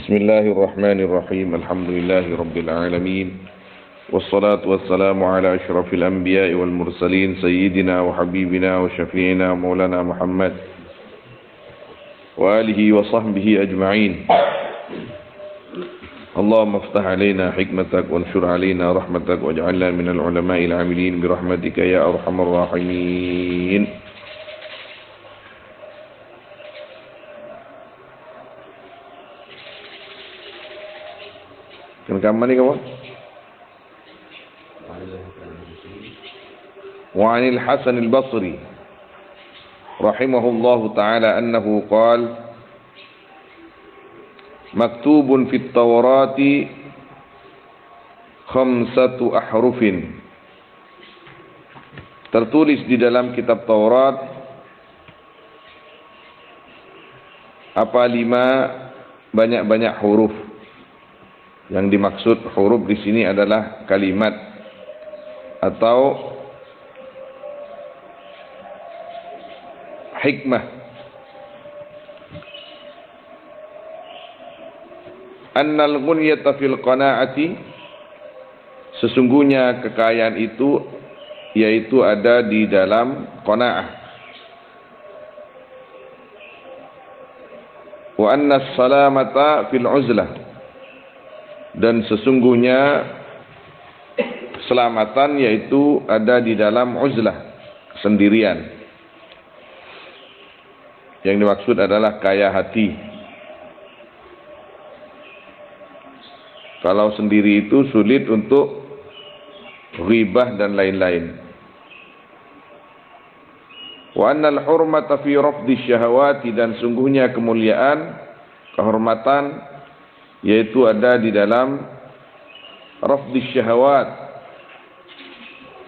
بسم الله الرحمن الرحيم الحمد لله رب العالمين والصلاة والسلام على أشرف الأنبياء والمرسلين سيدنا وحبيبنا وشفيعنا مولانا محمد وآله وصحبه أجمعين اللهم افتح علينا حكمتك وانشر علينا رحمتك واجعلنا من العلماء العاملين برحمتك يا أرحم الراحمين. Rekaman ni kawan. Wa 'anil Hasan al-Basri rahimahullahu ta'ala annahu qala maktubun fit Tawrati khamsatu ahrufin. Tertulis di dalam kitab Taurat banyak-banyak huruf. Yang dimaksud huruf di sini adalah kalimat atau hikmah. Annal ghunyata fil qanaati, sesungguhnya kekayaan itu yaitu ada di dalam qanaah. Wa anna salamata fil uzlah, dan sesungguhnya keselamatan yaitu ada di dalam uzlah, sendirian. Yang dimaksud adalah kaya hati. Kalau sendiri itu sulit untuk ghibah dan lain-lain. Wa annal hurmata fi rafdi syahawati, dan sungguhnya kemuliaan, kehormatan yaitu ada di dalam rafdi syahawat,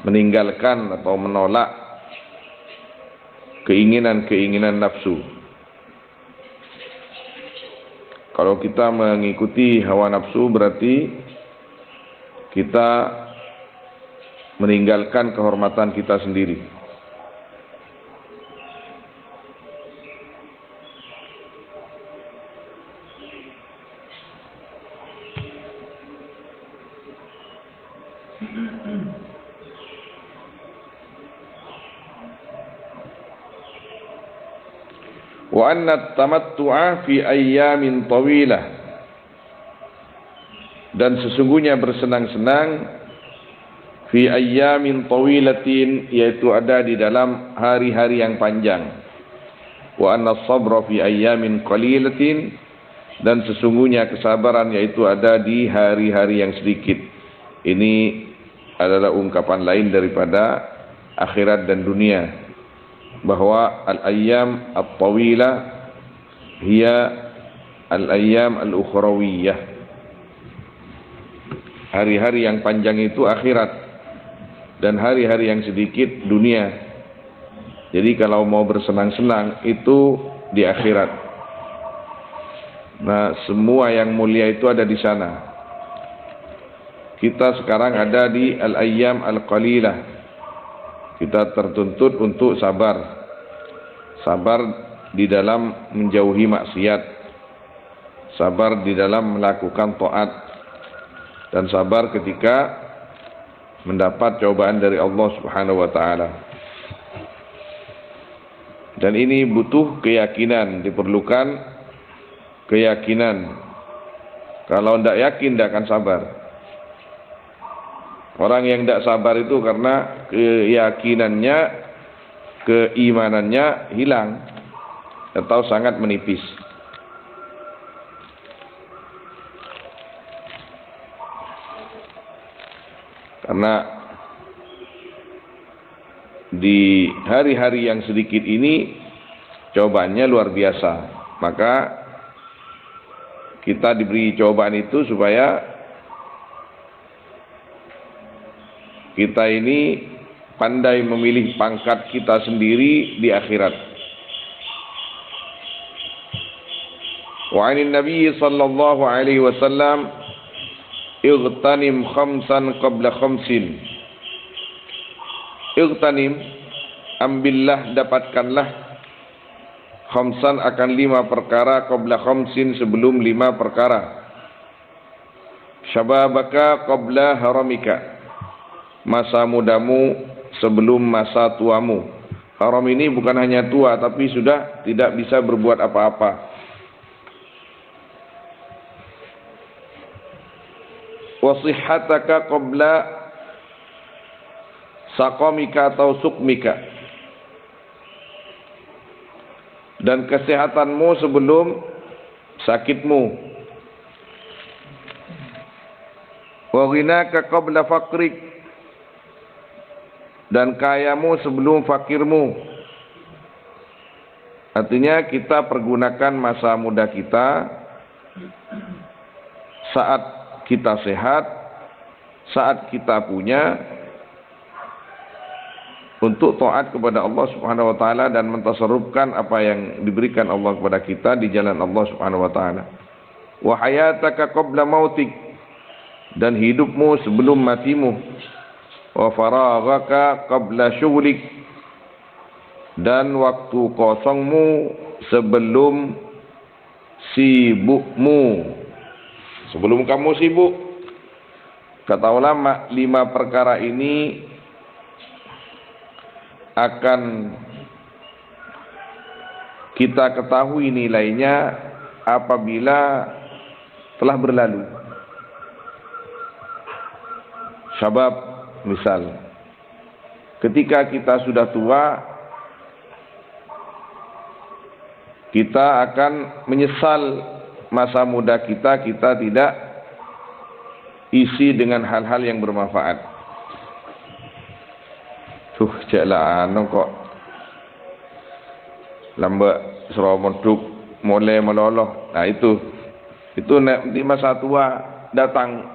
meninggalkan atau menolak keinginan-keinginan nafsu. Kalau kita mengikuti hawa nafsu berarti kita meninggalkan kehormatan kita sendiri. Wa anna tamattu'a fi ayyamin tawilah, dan sesungguhnya bersenang-senang fi ayyamin tawilatin, yaitu ada di dalam hari-hari yang panjang. Wa anna sabra fi ayyamin qalilatin, dan sesungguhnya kesabaran yaitu ada di hari-hari yang sedikit. Ini adalah ungkapan lain daripada akhirat dan dunia, bahwa al-ayyam at-tawilah hiya al-ayyam al-ukhrawiyah. Hari-hari yang panjang itu akhirat, dan hari-hari yang sedikit dunia. Jadi kalau mau bersenang-senang itu di akhirat. Nah, semua yang mulia itu ada di sana. Kita sekarang ada di al-ayyam al-qalilah. Kita tertuntut untuk sabar. Sabar di dalam menjauhi maksiat. Sabar di dalam melakukan taat. Dan sabar ketika mendapat cobaan dari Allah Subhanahu wa ta'ala. Dan ini butuh keyakinan, diperlukan keyakinan. Kalau tidak yakin, tidak akan sabar. Orang yang tidak sabar itu karena keyakinannya, keimanannya hilang atau sangat menipis. Karena di hari-hari yang sedikit ini cobaannya luar biasa. Maka kita diberi cobaan itu supaya kita ini pandai memilih pangkat kita sendiri di akhirat. Wa 'anil Nabi sallallahu alaihi wasallam ightanim khamsan qabla khamsin. Ightanim, ambillah, dapatkanlah khamsan akan 5 perkara, qabla khamsin sebelum 5 perkara. Syababaka qabla haramika, masa mudamu sebelum masa tuamu. Haram ini bukan hanya tua, tapi sudah tidak bisa berbuat apa-apa. Wasihhataka qabla saqamika atau sukmika, dan kesehatanmu sebelum sakitmu. Wa ghinaka qabla faqrik, dan kayamu sebelum fakirmu. Artinya kita pergunakan masa muda kita saat kita sehat, saat kita punya, untuk taat kepada Allah Subhanahu wa taala dan mentasarrufkan apa yang diberikan Allah kepada kita di jalan Allah Subhanahu wa taala. Wa hayataka qabla mautik, dan hidupmu sebelum matimu. Wa faraghaka qabla syughlik, dan waktu kosongmu sebelum sibukmu, sebelum kamu sibuk. Kata ulama, 5 perkara ini akan kita ketahui nilainya apabila telah berlalu. Syabab, misal, ketika kita sudah tua, kita akan menyesal masa muda kita tidak isi dengan hal-hal yang bermanfaat. Tuh, caklah anu kok lambat seromoduk mulai meloloh. Nah itu nanti masa tua datang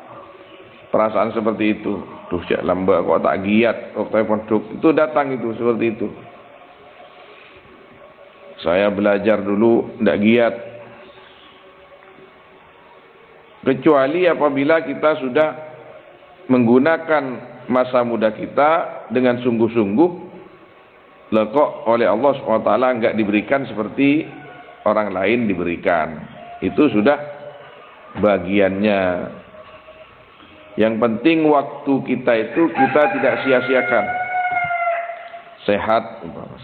perasaan seperti itu. Tuh, cak lambat kok tak giat waktu pondok. Itu datang itu seperti itu. Saya belajar dulu ndak giat. Kecuali apabila kita sudah menggunakan masa muda kita dengan sungguh-sungguh, lah kok oleh Allah SWT enggak diberikan seperti orang lain diberikan. Itu sudah bagiannya. Yang penting waktu kita itu kita tidak sia-siakan.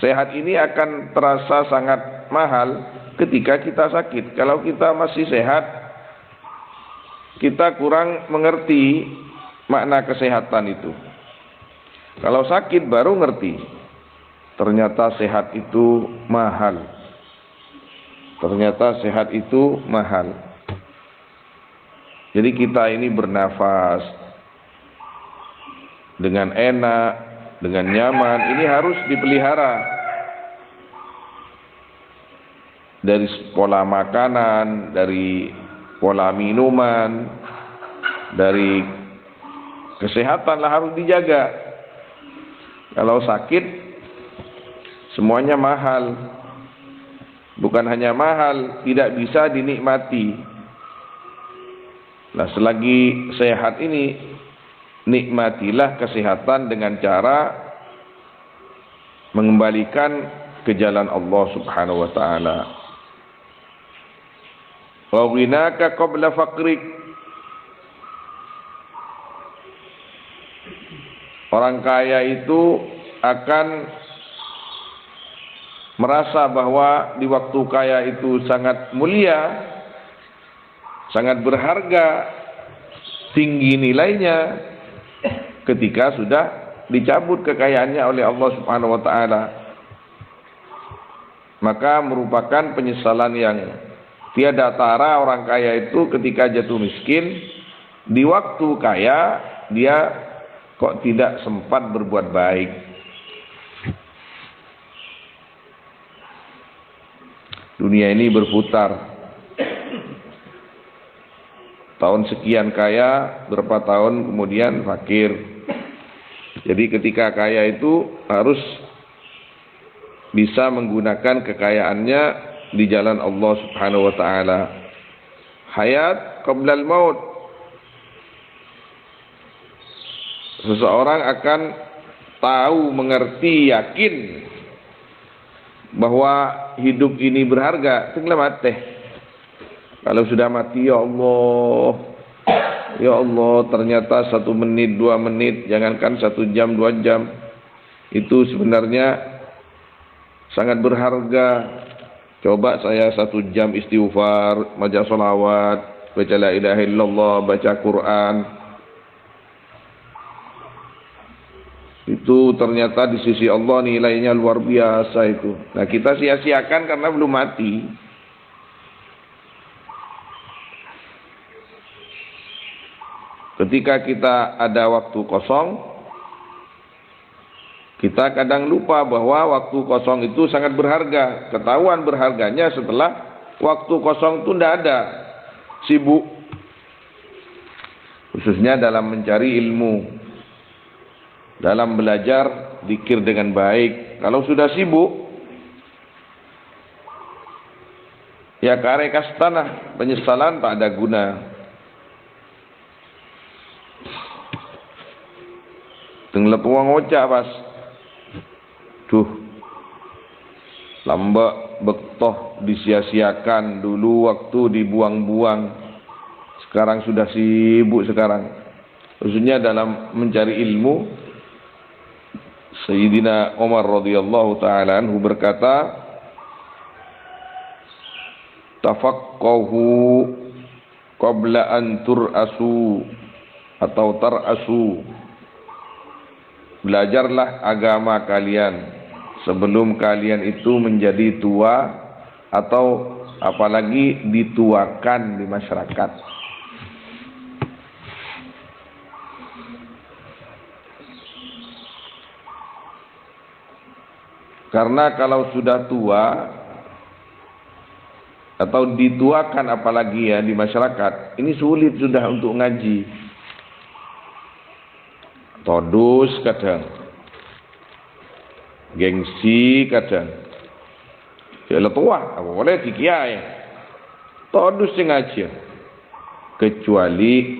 Sehat ini akan terasa sangat mahal ketika kita sakit. Kalau kita masih sehat, kita kurang mengerti makna kesehatan itu. Kalau sakit baru ngerti, ternyata sehat itu mahal. Ternyata sehat itu mahal. Jadi kita ini bernafas dengan enak, dengan nyaman, ini harus dipelihara. Dari pola makanan, dari pola minuman, dari kesehatanlah harus dijaga. Kalau sakit semuanya mahal. Bukan hanya mahal, tidak bisa dinikmati. Nah, selagi sehat ini, nikmatilah kesehatan dengan cara mengembalikan ke jalan Allah Subhanahu wa taala. Wa ghinaka qabla faqrik, orang kaya itu akan merasa bahwa di waktu kaya itu sangat mulia, sangat berharga, tinggi nilainya, ketika sudah dicabut kekayaannya oleh Allah Subhanahu wa taala. Maka merupakan penyesalan yang tiada tara orang kaya itu ketika jatuh miskin, di waktu kaya dia kok tidak sempat berbuat baik. Dunia ini berputar. Tahun sekian kaya, berapa tahun kemudian fakir. Jadi ketika kaya itu harus bisa menggunakan kekayaannya di jalan Allah Subhanahu wa taala. Hayat qablal maut. Seseorang akan tahu, mengerti, yakin bahwa hidup ini berharga, tinggal mati. Kalau sudah mati, ya Allah, ternyata 1 menit, 2 menit, jangankan 1 jam, 2 jam, itu sebenarnya sangat berharga. Coba saya 1 jam istighfar, baca sholawat, baca la ilaha illallah, baca Quran, itu ternyata di sisi Allah nilainya luar biasa itu. Nah, kita sia-siakan karena belum mati. Ketika kita ada waktu kosong, kita kadang lupa bahwa waktu kosong itu sangat berharga. Ketahuan berharganya setelah waktu kosong itu tidak ada, sibuk. Khususnya dalam mencari ilmu, dalam belajar zikir dengan baik. Kalau sudah sibuk, ya kare kastana, penyesalan tak ada guna. Tenggelam uang ocak pas, duh, lambak bektoh disia-siakan, dulu waktu dibuang-buang, sekarang sudah sibuk sekarang. Khususnya dalam mencari ilmu, Sayyidina Umar radhiyallahu ta'ala anhu berkata, tafaqqahu qabla an tur'asu atau tar'asu. Belajarlah agama kalian sebelum kalian itu menjadi tua atau apalagi dituakan di masyarakat. Karena kalau sudah tua atau dituakan apalagi ya di masyarakat, ini sulit sudah untuk ngaji. Todus kadang, gengsi kadang, ya tua, apa boleh dikiai, todus sing aja, kecuali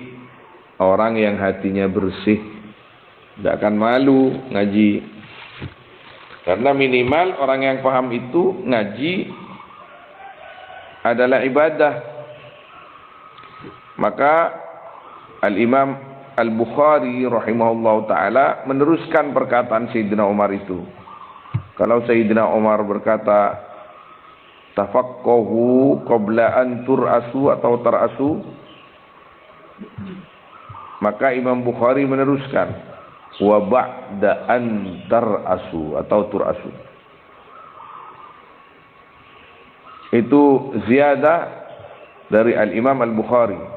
orang yang hatinya bersih, tidak akan malu ngaji, karena minimal orang yang paham itu ngaji adalah ibadah. Maka Al-Imam Al-Bukhari rahimahullah ta'ala meneruskan perkataan Sayyidina Umar itu. Kalau Sayyidina Umar berkata tafaqqahu qabla an tur'asu atau tar'asu, maka Imam Bukhari meneruskan wa ba'da an tar'asu atau tur'asu. Itu ziyadah dari Al-Imam Al-Bukhari.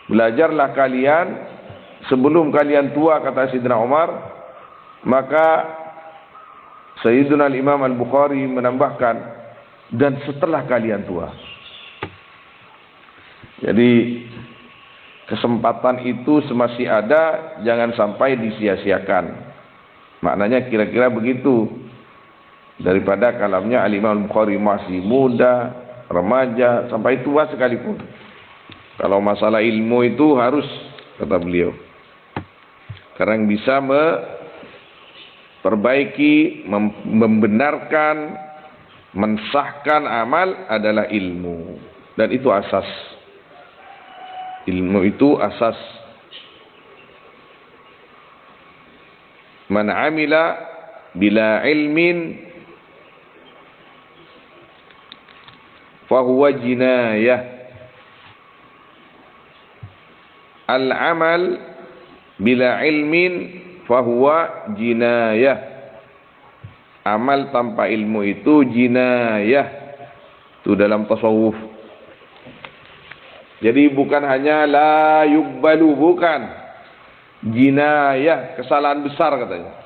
Belajarlah kalian sebelum kalian tua, kata Sayyidina Umar. Maka Sayyidina Imam Al-Bukhari menambahkan, dan setelah kalian tua. Jadi kesempatan itu masih ada, jangan sampai disia-siakan. Maknanya kira-kira begitu. Daripada kalamnya Al-Imam Al-Bukhari masih muda, remaja, sampai tua sekalipun. Kalau masalah ilmu itu harus, kata beliau, karena yang bisa memperbaiki, membenarkan, mensahkan amal adalah ilmu. Dan itu asas. Ilmu itu asas. Man amila bila ilmin fahuwa jinayah. Al-amal bila ilmin fahuwa jinayah. Amal tanpa ilmu itu jinayah. Itu dalam tasawuf. Jadi bukan hanya la yukbalu, bukan. Jinayah, kesalahan besar katanya.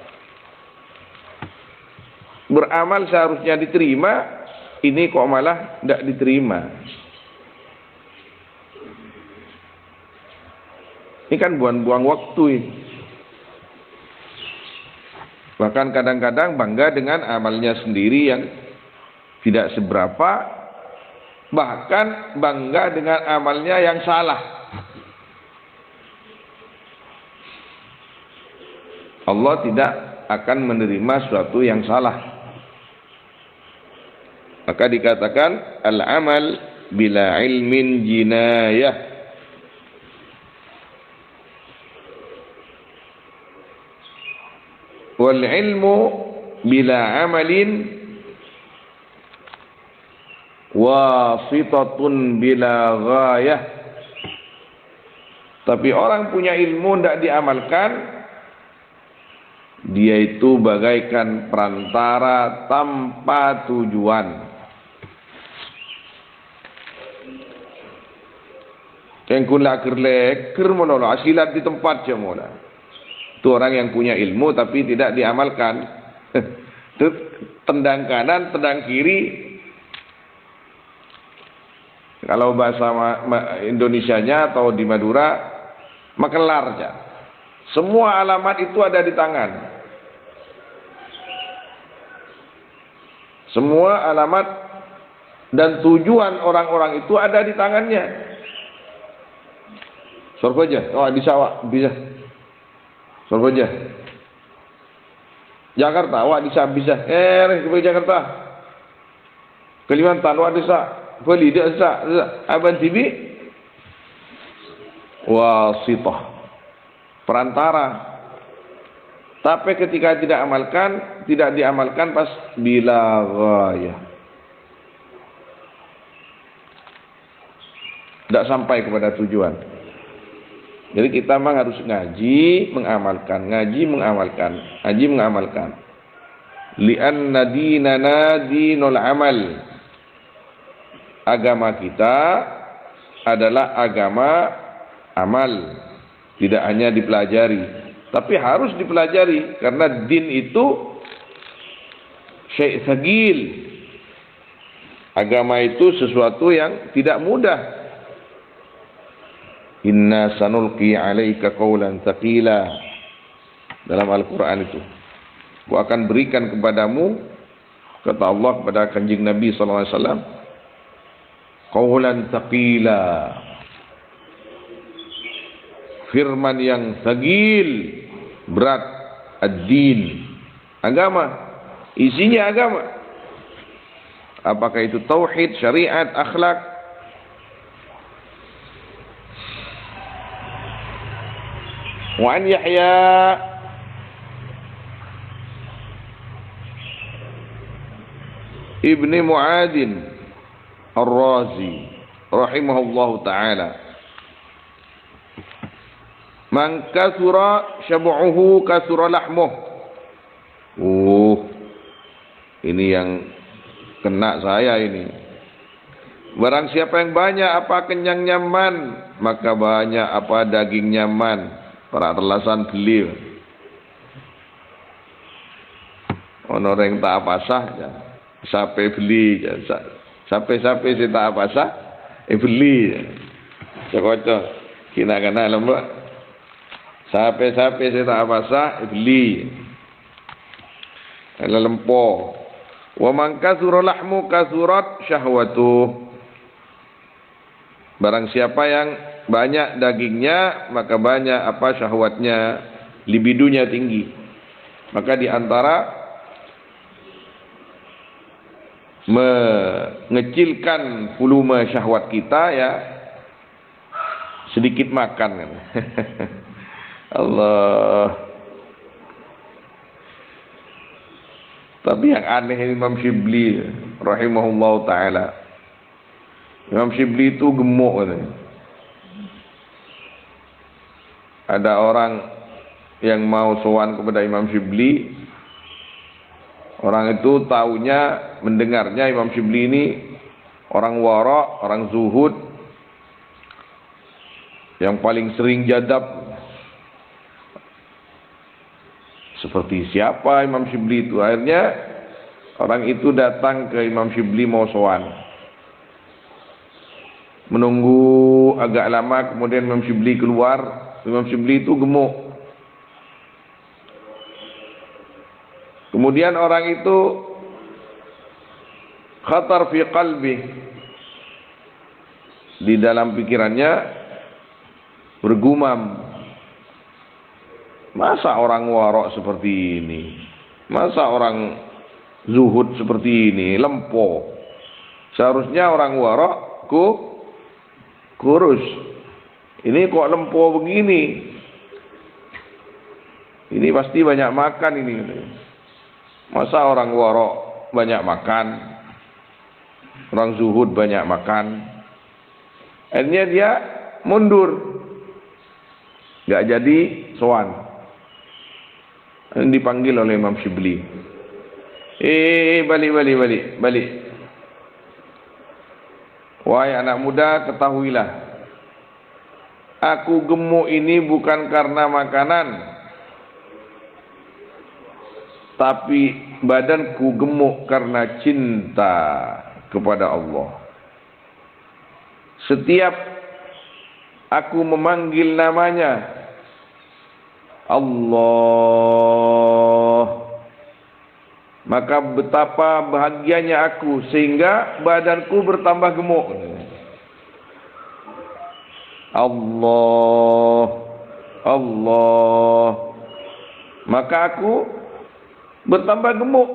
Beramal seharusnya diterima, ini kok malah tidak diterima. Ini kan buang-buang waktu ini. Bahkan kadang-kadang bangga dengan amalnya sendiri yang tidak seberapa. Bahkan bangga dengan amalnya yang salah. Allah tidak akan menerima sesuatu yang salah. Maka dikatakan al-amal bila ilmin jinayah. Wal ilmu bila amalin wasitatun bila ghayah. Tapi orang punya ilmu tidak diamalkan, dia itu bagaikan perantara tanpa tujuan. Kengkun lakir lekir mololo, asilat di tempat je mola. Itu orang yang punya ilmu tapi tidak diamalkan. Itu tendang kanan, tendang kiri. Kalau bahasa Indonesianya atau di Madura, makelar aja. Semua alamat itu ada di tangan. Semua alamat dan tujuan orang-orang itu ada di tangannya. Surga oh di sawah bisa. Surga Jakarta, wah bisa. Ke Jakarta. Kalimantan, wah bisa. Beli dia sa. Aban TV. Wasitah. Perantara. Tapi ketika tidak diamalkan pas bila ghayah. Tidak sampai kepada tujuan. Jadi kita memang harus ngaji, mengamalkan. Li'anna dinana dinul amal. Agama kita adalah agama amal. Tidak hanya dipelajari, tapi harus dipelajari karena din itu syai' tsagil. Agama itu sesuatu yang tidak mudah. Inna sanulqi 'alaika qawlan tsaqila. Dalam Al-Qur'an itu. Aku akan berikan kepadamu, kata Allah kepada Kanjeng Nabi sallallahu alaihi wasallam, qawlan tsaqila. Firman yang tsagil, berat, ad-din. Agama, isinya agama. Apakah itu tauhid, syariat, akhlak? Wa an Yahya ibni Mu'adin Ar-Razi rahimahullahu ta'ala, man kathura syab'uhu kathura lahmuh. Ini yang kena saya ini. Barang siapa yang banyak apa kenyang nyaman, maka banyak apa daging nyaman. Para terlasan beliau. Orang tak pasah, sampai beli, sampai saya tak pasah, beli. Sekocok, kena kena lembak. Sampai saya tak pasah, beli. Kalau lempo. Wa man kathura lahmu kathurat syahwatuh. Barang siapa yang banyak dagingnya, maka banyak apa syahwatnya, libidonya tinggi. Maka di antara mengecilkan volume syahwat kita ya sedikit makan kan. Allah. Tapi yang aneh Imam Syibli rahimahullah ta'ala. Imam Syibli itu gemuk katanya. Ada orang yang mau sowan kepada Imam Syibli. Orang itu taunya, mendengarnya Imam Syibli ini orang wara', orang zuhud, yang paling sering jadab. Seperti siapa Imam Syibli itu? Akhirnya orang itu datang ke Imam Syibli mau sowan. Menunggu agak lama, kemudian Imam Syibli keluar. Imam Syibli itu gemuk. Kemudian orang itu khatar fi qalbi, di dalam pikirannya bergumam, Masa orang warok seperti ini? Masa orang zuhud seperti ini, lempo? Seharusnya orang warok kurus. Ini kok lempo begini? Ini pasti banyak makan ini. Masa orang warok banyak makan? Orang zuhud banyak makan? Akhirnya dia mundur. Gak jadi sowan. Dipanggil oleh Imam Syibli. Balik. Wahai anak muda, ketahuilah, aku gemuk ini bukan karena makanan, tapi badanku gemuk karena cinta kepada Allah. Setiap aku memanggil namanya Allah, maka betapa bahagianya aku sehingga badanku bertambah gemuk. Allah, maka aku bertambah gemuk,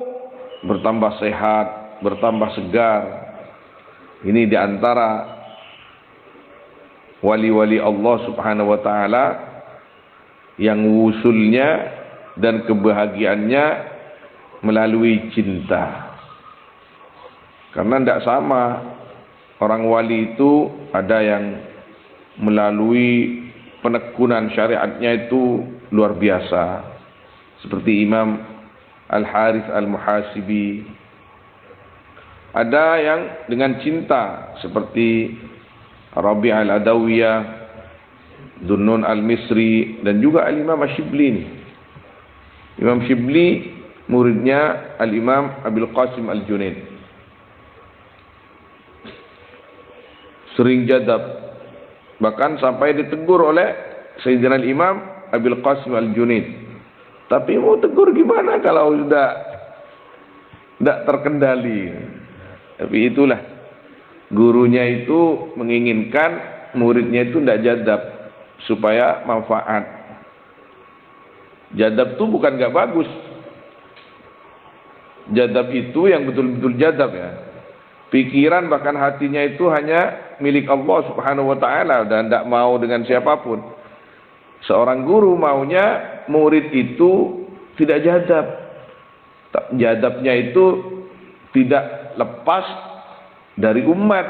bertambah sehat, bertambah segar. Ini diantara wali-wali Allah Subhanahu wa ta'ala yang wusulnya dan kebahagiaannya melalui cinta. Karena tidak sama, orang wali itu ada yang melalui penekunan syariatnya itu luar biasa, seperti Imam Al-Harith Al-Muhasibi. Ada yang dengan cinta, seperti Rabi' Al-Adawiyah, Dhunnun Al-Misri, dan juga Al-Imam Ash-Shibli. Imam Shibli muridnya Al-Imam Abil Qasim Al-Junaid. Sering jadab, bahkan sampai ditegur oleh Sayyidina Al-Imam Abil Qasim Al-Junaid. Tapi mau tegur gimana kalau sudah tidak terkendali. Tapi itulah, gurunya itu menginginkan muridnya itu tidak jadab supaya manfaat. Jadab itu bukan gak bagus. Jadab itu yang betul-betul jadab ya. Pikiran bahkan hatinya itu hanya milik Allah Subhanahu wa ta'ala dan tidak mau dengan siapapun. Seorang guru maunya murid itu tidak jadab. Jadabnya itu tidak lepas dari umat.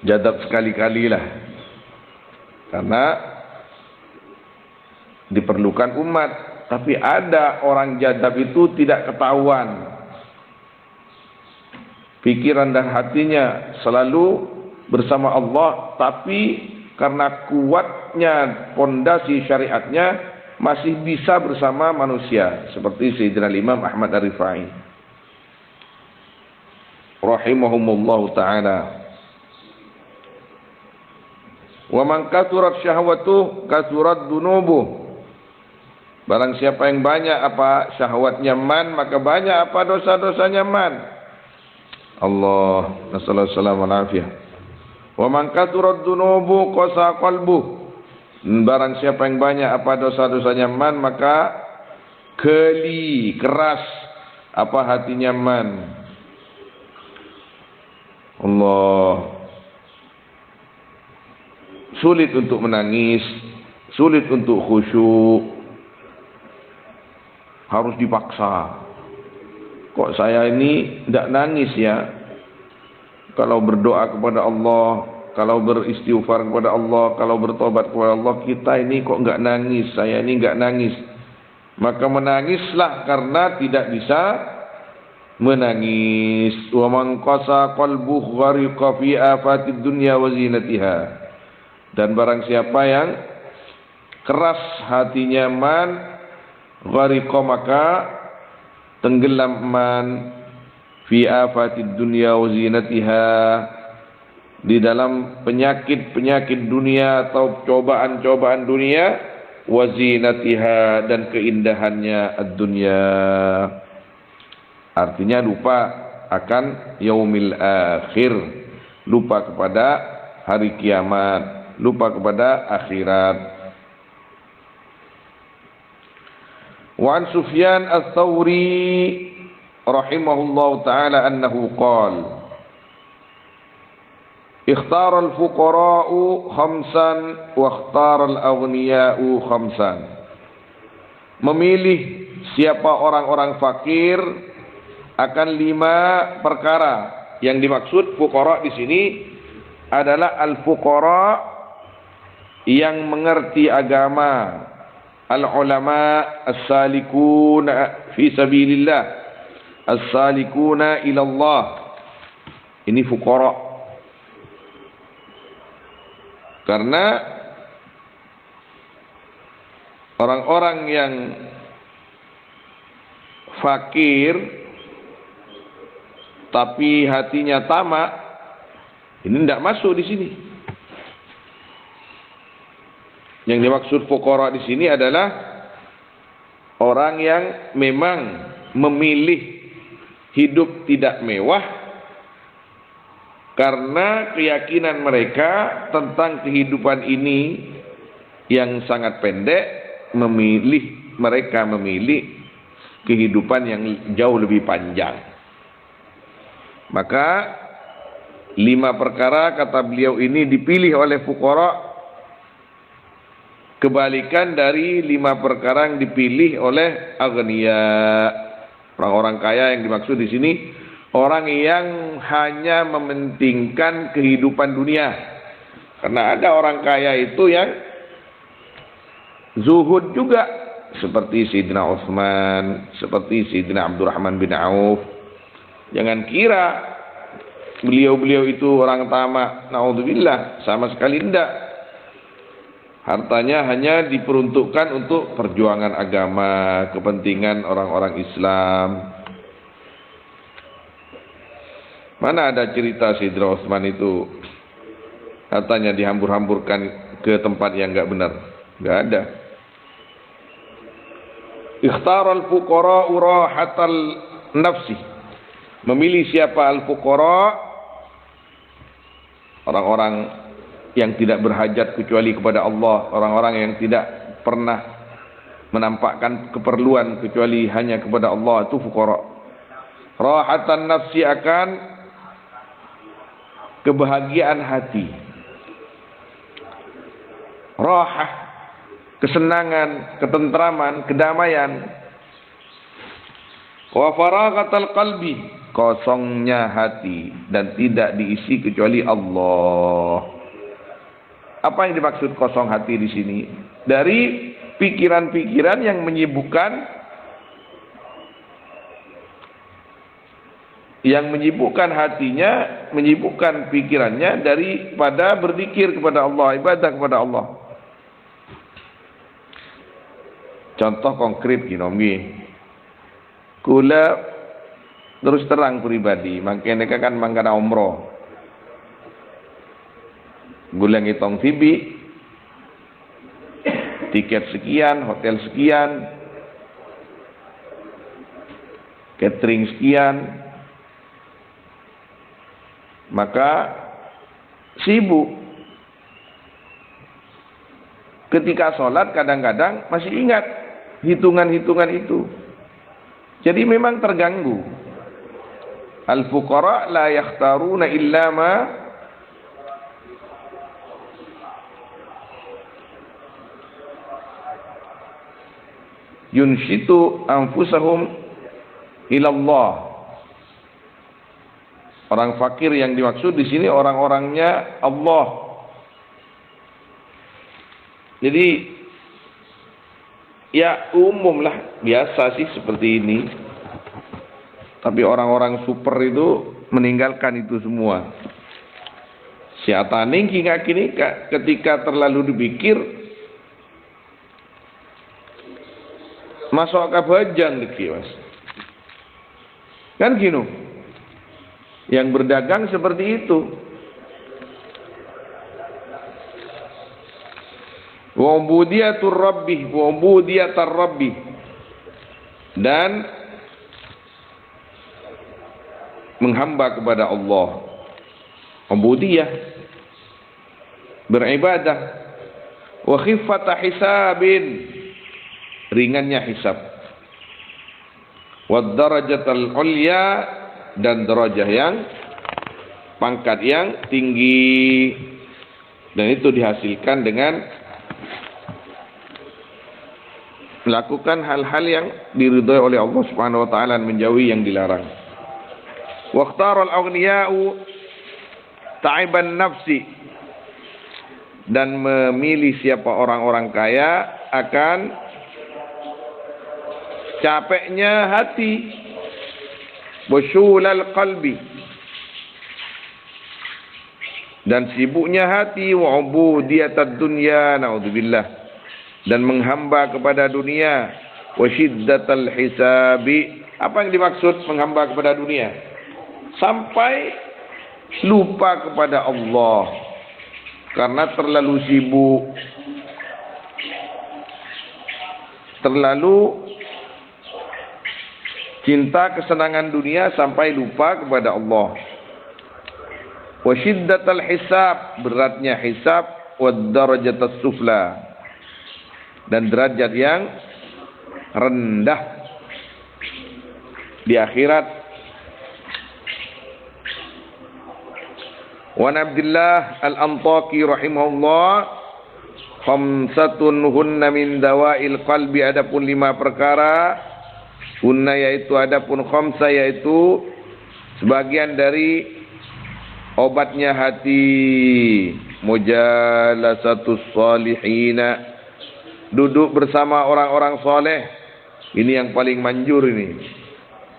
Jadab sekali-kalilah, karena diperlukan umat. Tapi ada orang jadab itu tidak ketahuan, pikiran dan hatinya selalu bersama Allah, tapi karena kuatnya pondasi syariatnya masih bisa bersama manusia, seperti Sayyidina Imam Ahmad Ar-Rifai rahimahumullahu ta'ala. Wa man kasurat syahwatuh kasurat dunubuh. Barang siapa yang banyak apa syahwatnya man, maka banyak apa dosa-dosanya man. Allah nasallallahu alaihi wasallam. Wa man kasurat dunubuh qasa qalbuh. Barang siapa yang banyak apa dosa-dosanya man, maka geli, keras apa hatinya man. Allah, sulit untuk menangis, sulit untuk khusyuk, harus dipaksa. Kok saya ini tidak nangis ya? Kalau berdoa kepada Allah, kalau beristighfar kepada Allah, kalau bertobat kepada Allah, kita ini kok enggak nangis? Saya ini enggak nangis. Maka menangislah karena tidak bisa menangis. Wa man qasa qalbuhu ghariqa fi afatid dunya wa zinatiha. Dan barang siapa yang keras hatinya man, ghariqa maka tenggelam man fi afatid dunya wa zinatiha, di dalam penyakit-penyakit dunia atau cobaan-cobaan dunia, wa zinatiha dan keindahannya ad-dunya. Artinya lupa akan yaumil akhir, lupa kepada hari kiamat. lupa kepada akhirat. Wa an Sufyan Ats-Tsauri rahimahullahu taala annahu qala ikhtara al-fuqara'u khamsan wa ikhtara al-aghniya'u khamsan. Memilih siapa orang-orang fakir akan 5 perkara. Yang dimaksud fuqara di sini adalah al-fuqara yang mengerti agama, al-ulama as-salikuna fi sabilillah, as-salikuna ila Allah. Ini fuqara. Karena orang-orang yang fakir tapi hatinya tamak, ini tidak masuk di sini. Yang dimaksud fuqara di sini adalah orang yang memang memilih hidup tidak mewah karena keyakinan mereka tentang kehidupan ini yang sangat pendek, mereka memilih kehidupan yang jauh lebih panjang. Maka 5 perkara kata beliau ini dipilih oleh fuqara, kebalikan dari 5 perkara yang dipilih oleh aghnia. Orang-orang kaya yang dimaksud di sini orang yang hanya mementingkan kehidupan dunia. Karena ada orang kaya itu yang zuhud juga, seperti Sayyidina Utsman, seperti Sayyidina Abdurrahman bin Auf. Jangan kira beliau-beliau itu orang tamak, naudzubillah, sama sekali tidak. Hartanya hanya diperuntukkan untuk perjuangan agama, kepentingan orang-orang Islam. Mana ada cerita Sayyidina Utsman itu hartanya dihambur-hamburkan ke tempat yang enggak benar? Enggak ada. Ikhtaral fuqara rahatal nafsi. Memilih siapa al-fuqara? Orang-orang yang tidak berhajat kecuali kepada Allah, orang-orang yang tidak pernah menampakkan keperluan kecuali hanya kepada Allah, itu fuqara. Rahatan nafsi akan kebahagiaan hati, rahah, kesenangan, ketentraman, kedamaian. Wa faraghatal qalbi, kosongnya hati dan tidak diisi kecuali Allah. Apa yang dimaksud kosong hati di sini? Dari pikiran-pikiran yang menyibukkan hatinya, menyibukkan pikirannya daripada berzikir kepada Allah, ibadah kepada Allah. Contoh konkret gini, kula terus terang pribadi, makanya kan mangkana umroh. Gula ngitung tibi, tiket sekian, hotel sekian, catering sekian. Maka sibuk. Ketika sholat kadang-kadang masih ingat hitungan-hitungan itu. Jadi memang terganggu. Al-fuqara la yakhtaruna illa ma yunshitu anfusahum ilallah. Orang fakir yang dimaksud di sini orang-orangnya Allah. Jadi ya umum lah, biasa sih seperti ini. Tapi orang-orang super itu meninggalkan itu semua. Si ataning hingga kini ketika terlalu dipikir masuk kabajang deki mas. Kan gini. Yang berdagang seperti itu. Wa ubudiyatur rabbih, wa ubudiyatar rabbih. Dan menghamba kepada Allah. Ubudiyah. beribadah. Wa khiffata hisabin, ringannya hisab. Wa darajatal ulya, dan derajah yang pangkat yang tinggi. Dan itu dihasilkan dengan melakukan hal-hal yang diridhai oleh Allah Subhanahu wa taala dan menjauhi yang dilarang. Waqtaral aghniya'u ta'iban nafsi, dan memilih siapa orang-orang kaya akan capeknya hati, wasyulal qalbi, dan sibuknya hati, wa ubudiyatad dunya, naudzubillah, dan menghamba kepada dunia, wa syiddatal hisabi. Apa yang dimaksud menghamba kepada dunia? Sampai lupa kepada Allah karena terlalu sibuk, terlalu cinta kesenangan dunia sampai lupa kepada Allah. Wa syiddatal hisab, beratnya hisab, wa darajatas sufla, dan derajat yang rendah di akhirat. Wa Abdullah Al-Antaqi rahimahullah, khamsatun hunna min dawail qalbi, adapun 5 perkara, hunna yaitu adapun khamsa yaitu sebagian dari obatnya hati. Mujalasatus salihina, duduk bersama orang-orang soleh. Ini yang paling manjur ini.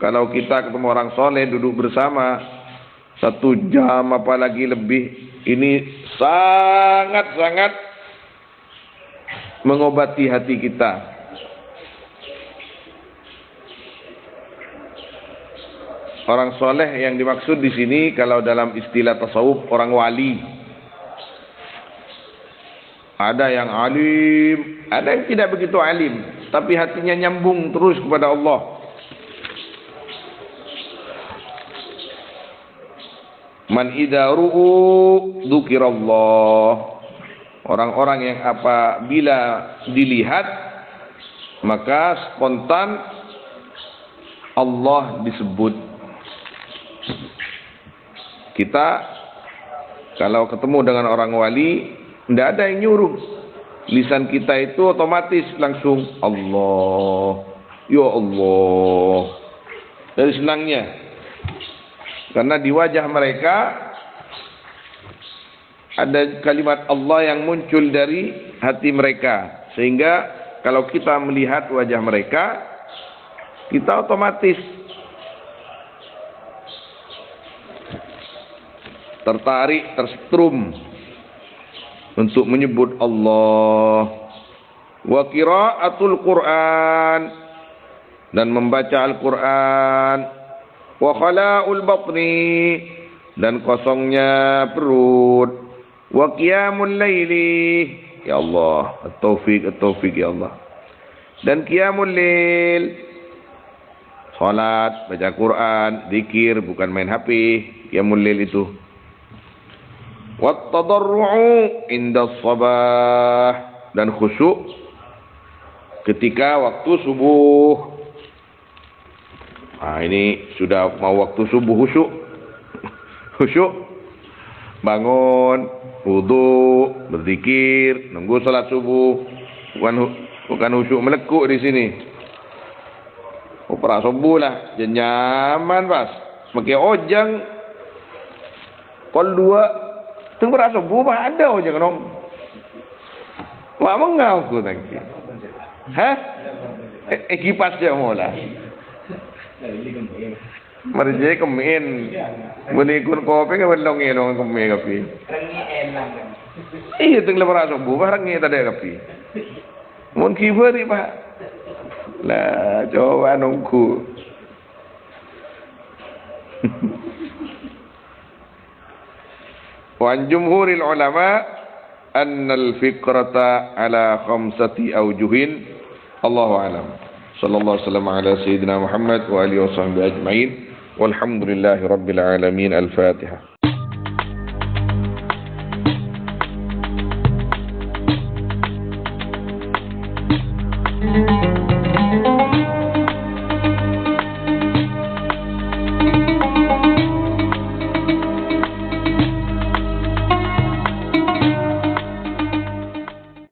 Kalau kita ketemu orang soleh duduk bersama 1 jam apalagi lebih, ini sangat-sangat mengobati hati kita. Orang soleh yang dimaksud di sini kalau dalam istilah tasawuf orang wali. Ada yang alim, ada yang tidak begitu alim, tapi hatinya nyambung terus kepada Allah. Man idza ru'u dzukirallah, orang-orang yang apabila dilihat maka spontan Allah disebut. Kita kalau ketemu dengan orang wali, tidak ada yang nyuruh, lisan kita itu otomatis langsung Allah, ya Allah, dari senangnya. Karena di wajah mereka ada kalimat Allah yang muncul dari hati mereka. Sehingga kalau kita melihat wajah mereka, kita otomatis tertarik, tersetrum untuk menyebut Allah. Wa qiraatul Quran, dan membaca Al-Quran. Wa khala'ul batni, dan kosongnya perut. Wa qiyamul laili, ya Allah, at-taufiq ya Allah. Dan qiyamul lail, salat, baca Quran, zikir, bukan main HP. Qiyamul lail itu. Wat tadarru'u inda sabah, dan khusyuk ketika waktu subuh. Nah, ini sudah mau waktu subuh, khusyuk. Khusyuk. Bangun, wudu, berzikir, nunggu salat subuh. Bukan khusyuk melekuk di sini. Opera subuh lah, nyaman pas. Pakai ojang. Kol 2 tunggu subuh mah ada ojang dong. Wah, mengau aku tadi. Hah? Kipas dia mula. Marje kemin. Buni kun kopi ke belong ngelong kemi kapi. Rangi enak. Iya teng lemara subuh rangi tadi kapi. Mun kiberi Pak. Lah coba nunggu. Wan jumhuril ulama annal fikrata ala khamsati awjuhin. Allahu a'lam. Sallallahu alaihi wasallam ala sayyidina Muhammad wa alihi washabbihi ajma'in. Walhamdulillahi rabbil alamin. Al-Fatihah.